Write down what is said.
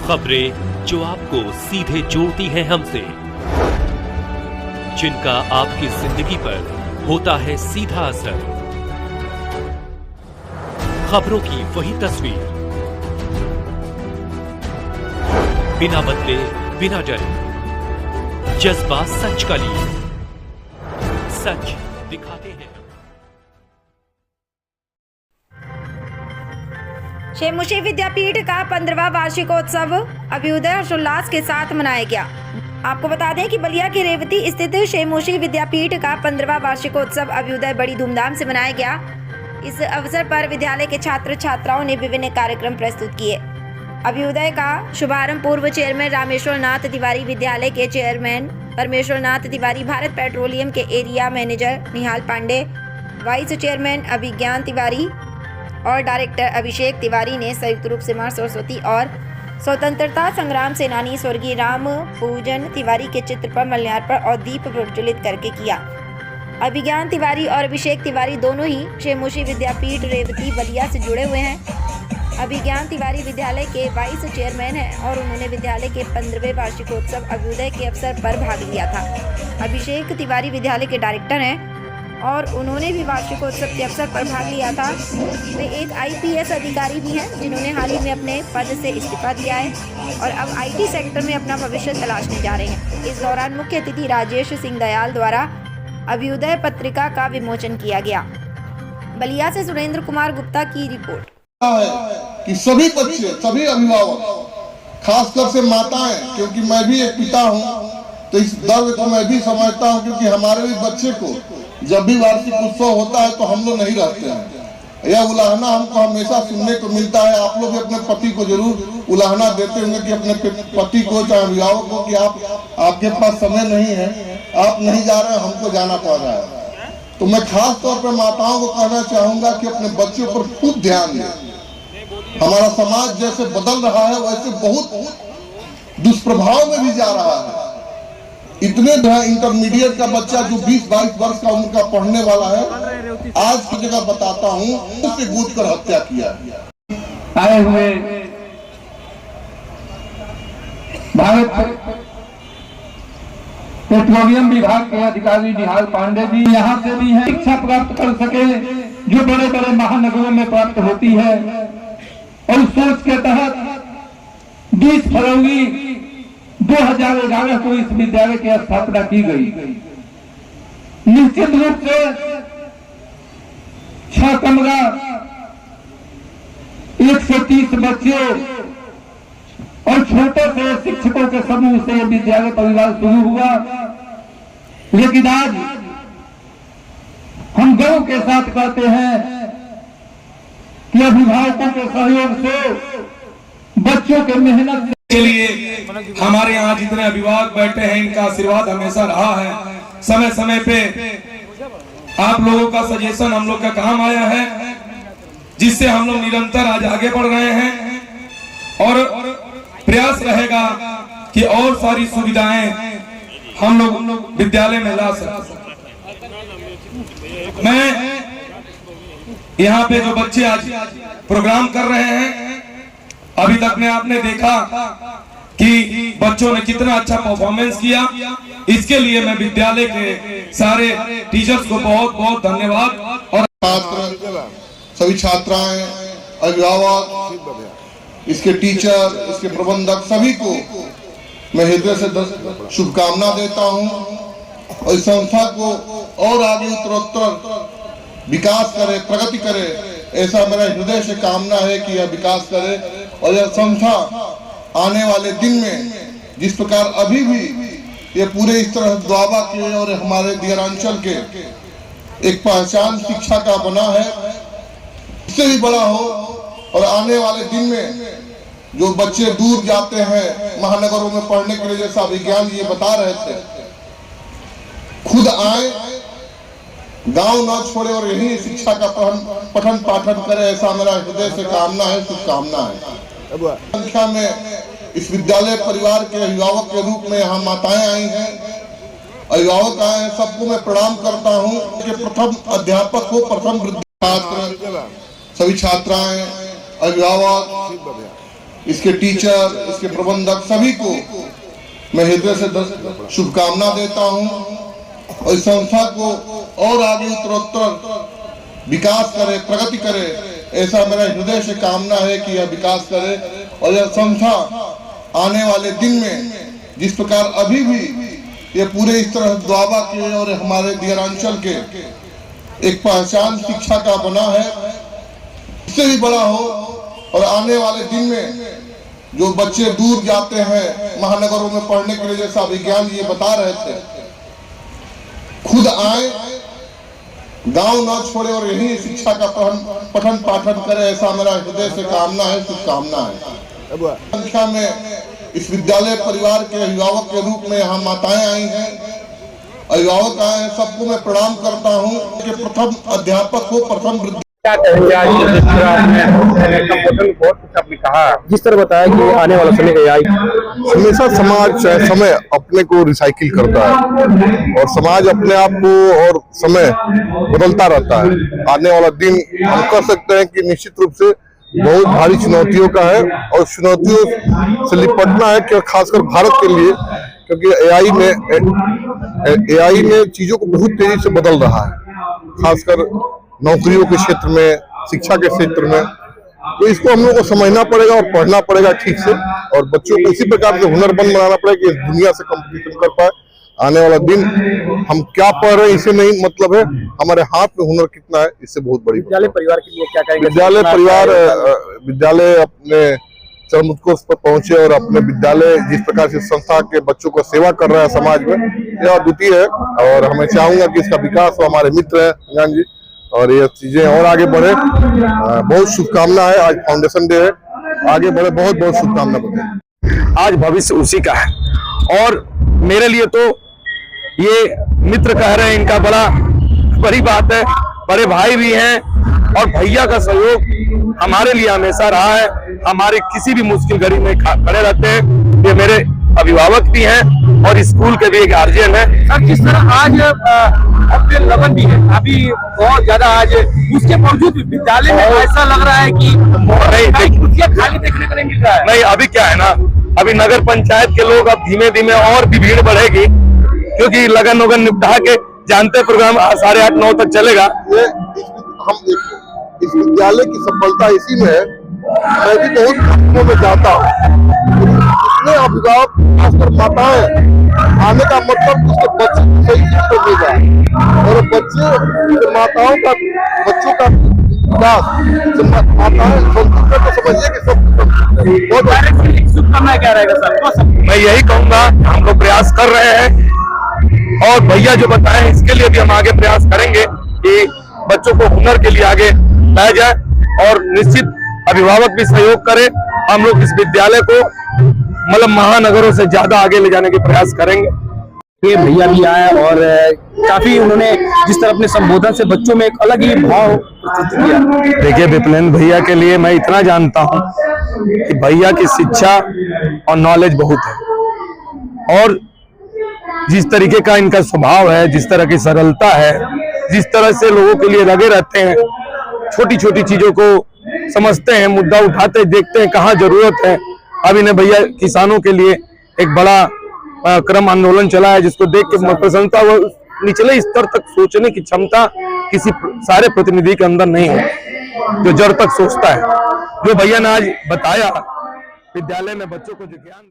खबरें जो आपको सीधे जोड़ती हैं हमसे, जिनका आपकी जिंदगी पर होता है सीधा असर। खबरों की वही तस्वीर, बिना बदले बिना डरे, जज्बा सच का लिए, सच दिखाते हैं। शेमुशी विद्यापीठ का 15वां वार्षिकोत्सव अभ्युदय हर्षोल्लास के साथ मनाया गया। आपको बता दें कि बलिया के रेवती स्थित शेमुशी विद्यापीठ का 15वां वार्षिकोत्सव अभ्युदय बड़ी धूमधाम से मनाया गया। इस अवसर पर विद्यालय के छात्र छात्राओं ने विभिन्न कार्यक्रम प्रस्तुत किए। अभ्युदय का शुभारंभ पूर्व चेयरमैन रामेश्वर नाथ तिवारी, विद्यालय के चेयरमैन परमेश्वर नाथ तिवारी, भारत पेट्रोलियम के एरिया मैनेजर निहाल पांडे, वाइस चेयरमैन अभिज्ञान तिवारी और डायरेक्टर अभिषेक तिवारी ने संयुक्त रूप से मां सरस्वती और स्वतंत्रता संग्राम सेनानी स्वर्गीय राम पूजन तिवारी के चित्र पर माल्यार्पण और दीप प्रज्वलित करके किया। अभिज्ञान तिवारी और अभिषेक तिवारी दोनों ही शेमुशी विद्यापीठ रेवती बलिया से जुड़े हुए हैं। अभिज्ञान तिवारी विद्यालय के वाइस चेयरमैन हैं और उन्होंने विद्यालय के 15वें वार्षिकोत्सव अभ्युदय के अवसर पर भाग लिया था। अभिषेक तिवारी विद्यालय के डायरेक्टर हैं और उन्होंने भी वार्षिकोत्सव के अवसर पर भाग लिया था। वे एक IPS अधिकारी भी हैं जिन्होंने हाल ही में अपने पद से इस्तीफा दिया है और अब IT सेक्टर में अपना भविष्य तलाशने जा रहे हैं। इस दौरान मुख्य अतिथि राजेश सिंह दयाल द्वारा अभ्युदय पत्रिका का विमोचन किया गया। बलिया से सुरेंद्र कुमार गुप्ता की रिपोर्ट। कि सभी बच्चे, सभी अभिभावक, खासकर से माताएं, क्योंकि मैं भी एक पिता हूं, तो इस दर्द को मैं भी समझता हूं, क्योंकि हमारे भी बच्चे को जब भी वार्षिक उत्सव होता है तो हम लोग नहीं रहते हैं। यह उलाहना हमको हमेशा सुनने को मिलता है। आप लोग भी अपने पति को जरूर उलाहना देते होंगे कि अपने पति को, चाहे अभिभावक को, कि आपके पास समय नहीं है, आप नहीं जा रहे हैं, हमको जाना पड़ रहा है। तो मैं खास तौर पर माताओं को कहना चाहूंगा कि अपने बच्चों पर खूब ध्यान दें। हमारा समाज जैसे बदल रहा है वैसे बहुत दुष्प्रभाव में भी जा रहा है। इतने इंटरमीडिएट का बच्चा जो 20-22 वर्ष का उम्र का पढ़ने वाला है, आज की जगह बताता हूँ, उससे कूद कर हत्या किया। आए हुए भारत पेट्रोलियम विभाग के अधिकारी निहाल पांडे जी यहाँ से भी हैं। शिक्षा प्राप्त कर सके जो बड़े बड़े महानगरों में प्राप्त होती है, और सोच के तहत 20 फरवरी 2011 को इस विद्यालय की स्थापना की गई। निश्चित रूप से 6 कमरा, 130 बच्चे और छोटे से शिक्षकों के समूह से विद्यालय परिवार शुरू हुआ। लेकिन आज हम गर्व के साथ कहते हैं कि अभिभावकों के सहयोग से, बच्चों के मेहनत के लिए हमारे यहाँ जितने अभिभावक बैठे हैं, इनका आशीर्वाद हमेशा रहा है। समय समय पे आप लोगों का सजेशन हम लोग का काम आया है, जिससे हम लोग निरंतर आज आगे बढ़ रहे हैं और प्रयास रहेगा कि और सारी सुविधाएं हम लोग विद्यालय में ला सकें। मैं यहाँ पे जो बच्चे आज प्रोग्राम कर रहे हैं, अभी तक में आपने देखा कि बच्चों ने कितना अच्छा परफॉर्मेंस किया। इसके लिए मैं विद्यालय के सारे टीचर्स को बहुत बहुत धन्यवाद, और छात्र, सभी छात्राएं, अभिभावक, इसके टीचर, इसके प्रबंधक, सभी को मैं हृदय से शुभकामना देता हूं और इस संस्था को और आगे उत्तरोत्तर विकास करे, प्रगति करे, ऐसा मेरा हृदय से कामना है कि यह विकास करे। और यह संस्था आने वाले दिन में जिस प्रकार अभी भी ये पूरे इस तरह द्वाबा के और हमारे दियरांचल के एक पहचान शिक्षा का बना है, इससे भी बड़ा हो। और आने वाले दिन में जो बच्चे दूर जाते हैं महानगरों में पढ़ने के लिए, जैसा विज्ञान ये बता रहे थे, खुद आए, गांव न छोड़े और यही शिक्षा का पठन पाठन करे, ऐसा मेरा हृदय से कामना है, शुभकामना है। संख्या में इस विद्यालय परिवार के अभिभावक के रूप में यहाँ माताएं आई हैं, अभिभावक आए हैं, सबको मैं प्रणाम करता हूँ कि प्रथम अध्यापक हो, प्रथम छात्र, सभी छात्राएं, अभिभावक, इसके टीचर, इसके प्रबंधक सभी को मैं हृदय से शुभकामना देता हूं और इस संस्था को और आगे उत्तरोत्तर विकास करे, प्रगति करे, ऐसा मेरा हृदय से कामना है कि यह विकास करे। और यह संस्था आने वाले दिन में जिस प्रकार अभी भी ये पूरे इस तरह द्वाबा के और हमारे दियरांचल के एक पहचान शिक्षा का बना है, इससे भी बड़ा हो। और आने वाले दिन में जो बच्चे दूर जाते हैं महानगरों में पढ़ने के लिए, जैसा विज्ञान जी बता रहे थे, खुद आए, गांव न छोड़े और यही शिक्षा का पठन पाठन करे, ऐसा मेरा हृदय से कामना है, शुभकामना है। संख्या में इस विद्यालय परिवार के अभिभावक के रूप में यहाँ माताएं आई हैं, अभिभावक आए हैं, सबको मैं प्रणाम करता हूँ कि प्रथम अध्यापक हो, प्रथम क्या कहेंगे आज जिस तरह आपने संबोधन बहुत कुछ आपने कहा, जिस तरह बताया कि आने वाला समय का AI हमेशा समाज चाहे समय अपने को रिसाइकिल करता है और समाज अपने आप को और समय बदलता रहता है। आने वाला दिन हम कह सकते हैं कि निश्चित रूप से बहुत भारी चुनौतियों का है और चुनौतियों से निपटना है कि खासकर भारत के लिए, क्योंकि AI ने चीजों को बहुत तेजी से बदल रहा है, खासकर नौकरियों के क्षेत्र में, शिक्षा के क्षेत्र में। तो इसको हम लोग को समझना पड़ेगा और पढ़ना पड़ेगा ठीक से, और बच्चों को इसी प्रकार से हुनरमंद बनाना पड़ेगा कि इस दुनिया से कंपटीशन कर पाए। आने वाला दिन हम क्या पढ़ रहे हैं इससे नहीं मतलब है, हमारे हाथ में हुनर कितना है इससे बहुत बड़ी। विद्यालय परिवार के लिए क्या कहेंगे? विद्यालय अपने चरम उत्कर्ष पर पहुंचे और अपने विद्यालय जिस प्रकार से संस्था के बच्चों को सेवा कर रहा है समाज में, यह अद्वितीय है। और हमें चाहूंगा कि इसका विकास हो। हमारे मित्र है ज्ञान जी, और ये चीजें और आगे बढ़े। बहुत शुभकामना है, आज फाउंडेशन डे है, आगे बढ़े, बहुत बहुत शुभकामना बताए। आज भविष्य उसी का है और मेरे लिए तो ये मित्र कह रहे हैं, इनका बड़ी बात है, बड़े भाई भी हैं और भैया का सहयोग हमारे लिए हमेशा रहा है। हमारे किसी भी मुश्किल घड़ी में खड़े रहते हैं। ये मेरे अभिभावक भी हैं और स्कूल के भी एक गार्जियन है। सर, जिस तरह आज अपने लगन भी है अभी बहुत ज्यादा, आज उसके बावजूद विद्यालय में ऐसा लग रहा है कि नहीं खाली देखने को नहीं मिल रहा है। नहीं, अभी क्या है ना, अभी नगर पंचायत के लोग अब धीमे धीमे और भी भीड़ बढ़ेगी, क्योंकि लगन वगन निपटा के जानते प्रोग्राम 8:30-9 तक चलेगा। हम देखिए इस विद्यालय की सफलता इसी में है, मैं भी बहुत घटकों में जाता हूँ, इतने अभिभावक खासकर माताएं आने का मतलब उसके बच्चे को सही शिक्षा मिलेगा और बच्चे माताओं का बच्चों का विकास माताएं संतुष्ट है तो समझिए कि सब शुभकामनाएं क्या रहेगा सर? मैं यही कहूंगा, हम लोग प्रयास कर रहे हैं और भैया जो बताएं इसके लिए भी हम आगे प्रयास करेंगे कि बच्चों को हुनर के लिए आगे लाया जाए और निश्चित अभिभावक भी सहयोग करें। हम लोग इस विद्यालय को मतलब महानगरों से ज्यादा आगे ले जाने के प्रयास करेंगे। ये भैया भी आए और काफी उन्होंने जिस तरह अपने संबोधन से बच्चों में एक अलग ही भाव प्रस्तुत किया। देखिए, विपिन भैया के लिए मैं इतना जानता हूं कि भैया की शिक्षा और नॉलेज बहुत है और जिस तरीके का इनका स्वभाव है, जिस तरह की सरलता है, जिस तरह से लोगों के लिए लगे रहते हैं, छोटी छोटी चीजों को समझते हैं, मुद्दा उठाते, देखते हैं कहाँ जरूरत है। अभी ने भैया किसानों के लिए एक बड़ा क्रम आंदोलन चला है, जिसको देख के प्रसन्नता, वो निचले स्तर तक सोचने की क्षमता किसी सारे प्रतिनिधि के अंदर नहीं है, जो जड़ तक सोचता है। जो भैया ने आज बताया, विद्यालय में बच्चों को जो ज्ञान